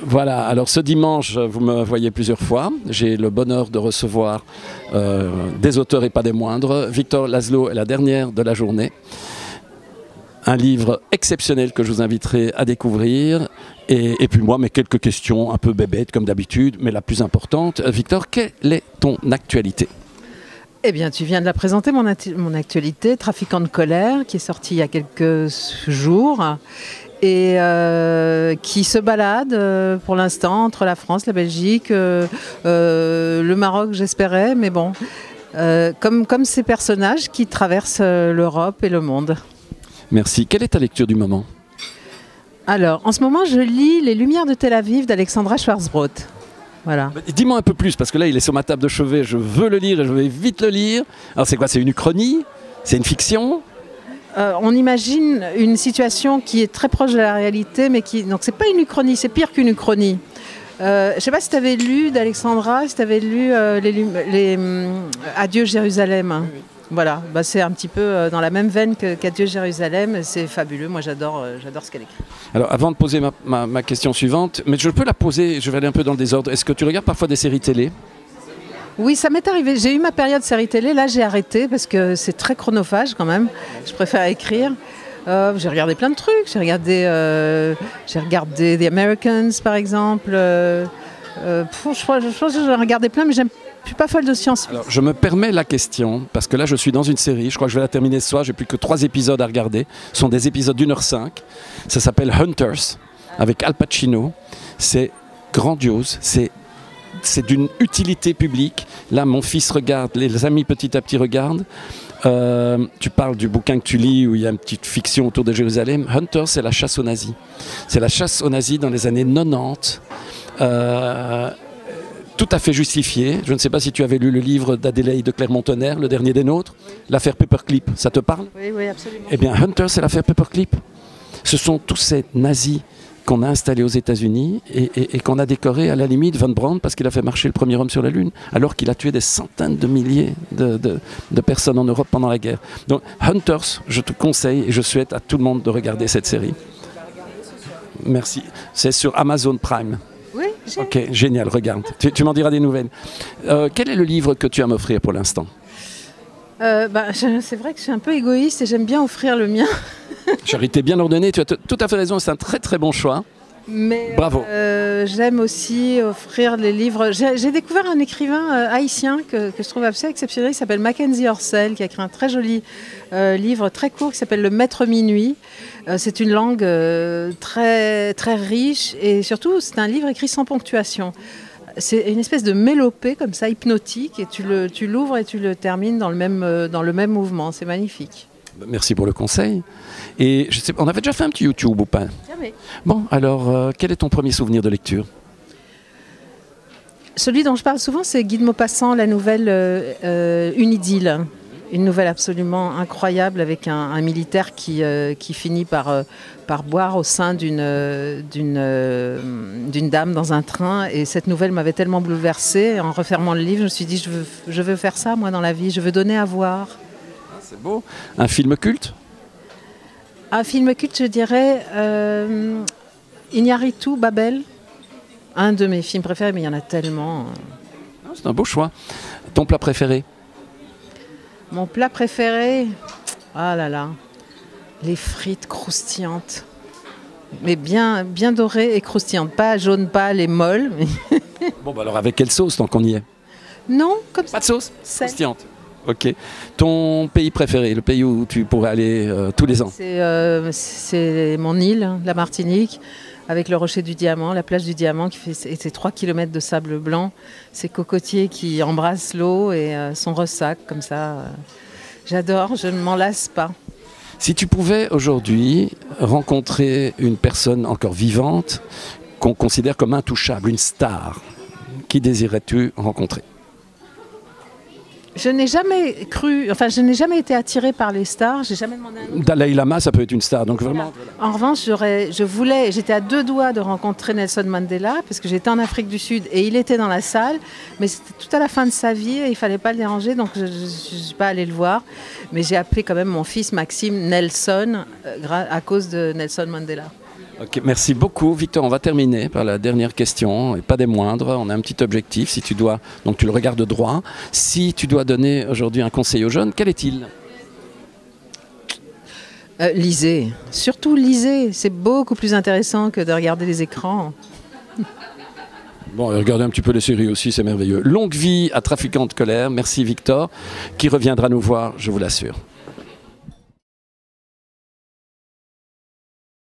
Voilà, alors ce dimanche, vous me voyez plusieurs fois. J'ai le bonheur de recevoir des auteurs et pas des moindres. Victor Laszlo est la dernière de la journée. Un livre exceptionnel que je vous inviterai à découvrir. Et puis moi, mes quelques questions un peu bébêtes comme d'habitude, mais la plus importante. Victor, quelle est ton actualité ? Eh bien, tu viens de la présenter, mon actualité, Trafiquant de colère, qui est sorti il y a quelques jours et qui se balade pour l'instant entre la France, la Belgique, le Maroc, j'espérais, mais bon, comme ces personnages qui traversent l'Europe et le monde. Merci. Quelle est ta lecture du moment ? Alors, en ce moment, je lis Les Lumières de Tel Aviv d'Alexandra Schwarzbrot. Voilà. Dis-moi un peu plus, parce que là, il est sur ma table de chevet, je veux le lire et je vais vite le lire. Alors, c'est quoi ? C'est une uchronie ? C'est une fiction ? On imagine une situation qui est très proche de la réalité, mais qui... Donc, c'est pas une uchronie, c'est pire qu'une uchronie. Je sais pas si tu avais lu d'Alexandra, si tu avais lu Adieu Jérusalem. Oui. Voilà, bah, c'est un petit peu dans la même veine qu'Adieu Jérusalem, c'est fabuleux, moi j'adore ce qu'elle écrit. Alors avant de poser ma question suivante, mais je peux la poser, je vais aller un peu dans le désordre, est-ce que tu regardes parfois des séries télé ? Oui, ça m'est arrivé, j'ai eu ma période série télé, là j'ai arrêté parce que c'est très chronophage quand même, je préfère écrire. J'ai regardé plein de trucs, j'ai regardé The Americans par exemple, je crois que j'ai regardé plein mais je suis pas folle de science. Alors, je me permets la question, parce que là, je suis dans une série, je crois que je vais la terminer ce soir, j'ai plus que 3 épisodes à regarder. Ce sont des épisodes d'1h05. Ça s'appelle Hunters, avec Al Pacino. C'est grandiose, c'est d'une utilité publique. Là, mon fils regarde, les amis petit à petit regardent. Tu parles du bouquin que tu lis, où il y a une petite fiction autour de Jérusalem. Hunters, c'est la chasse aux nazis. C'est la chasse aux nazis dans les années 90. Tout à fait justifié. Je ne sais pas si tu avais lu le livre d'Adélaïde de Clermont-Tonnerre, Le Dernier des Nôtres, l'affaire Paperclip, ça te parle ? Oui, absolument. Eh bien, Hunter, c'est l'affaire Paperclip. Ce sont tous ces nazis qu'on a installés aux États-Unis et qu'on a décorés à la limite Von Braun parce qu'il a fait marcher le premier homme sur la Lune, alors qu'il a tué des centaines de milliers de personnes en Europe pendant la guerre. Donc, Hunters, je te conseille et je souhaite à tout le monde de regarder cette série. Merci. C'est sur Amazon Prime. Oui, ok, génial, regarde. Tu m'en diras des nouvelles. Quel est le livre que tu as à m'offrir pour l'instant ? C'est vrai que je suis un peu égoïste et j'aime bien offrir le mien. Charité bien ordonnée, tu as tout à fait raison, c'est un très très bon choix. Mais bravo. J'aime aussi offrir les livres. J'ai découvert un écrivain haïtien que je trouve absolument exceptionnel, qui s'appelle Mackenzie Orsel, qui a écrit un très joli livre très court qui s'appelle Le Maître Minuit. C'est une langue très, très riche et surtout c'est un livre écrit sans ponctuation. C'est une espèce de mélopée comme ça, hypnotique, et tu l'ouvres et tu le termines dans le même mouvement. C'est magnifique. Merci pour le conseil. Et je sais, on avait déjà fait un petit YouTube ou pas ? Jamais. Bon, alors, quel est ton premier souvenir de lecture ? Celui dont je parle souvent, c'est Guy de Maupassant, la nouvelle Une idylle. Une nouvelle absolument incroyable avec un militaire qui finit par boire au sein d'une dame dans un train. Et cette nouvelle m'avait tellement bouleversée. En refermant le livre, je me suis dit, je veux faire ça, moi, dans la vie. Je veux donner à voir. Ah, c'est beau. Un film culte ? Un film culte, je dirais, Iñárritu, Babel. Un de mes films préférés, mais il y en a tellement. Ah, c'est un beau choix. Ton plat préféré ? Mon plat préféré, ah là là, les frites croustillantes, mais bien dorées et croustillantes, pas jaunes pâles et molles. Mais... Bon, bah alors avec quelle sauce tant qu'on y est ? Non, comme ça. Pas de sauce ? Croustillante. Ok. Ton pays préféré, le pays où tu pourrais aller tous les ans ? C'est mon île, la Martinique, avec le rocher du Diamant, la plage du Diamant, qui fait ses 3 km de sable blanc, ces cocotiers qui embrassent l'eau et son ressac, comme ça. J'adore, je ne m'en lasse pas. Si tu pouvais aujourd'hui rencontrer une personne encore vivante qu'on considère comme intouchable, une star, qui désirais-tu rencontrer ? Je n'ai jamais je n'ai jamais été attirée par les stars. J'ai jamais demandé un... Dalai Lama, ça peut être une star, donc vraiment. En revanche, j'étais à 2 doigts de rencontrer Nelson Mandela parce que j'étais en Afrique du Sud et il était dans la salle, mais c'était tout à la fin de sa vie et il fallait pas le déranger, donc je suis pas allée le voir. Mais j'ai appelé quand même mon fils Maxime Nelson à cause de Nelson Mandela. Ok, merci beaucoup Victor. On va terminer par la dernière question, et pas des moindres. On a un petit objectif. Si tu dois, donc tu le regardes droit. Si tu dois donner aujourd'hui un conseil aux jeunes, quel est-il? Lisez, surtout lisez. C'est beaucoup plus intéressant que de regarder les écrans. Bon, regardez un petit peu les séries aussi, c'est merveilleux. Longue vie à Trafiquants de colère. Merci Victor, qui reviendra nous voir, je vous l'assure.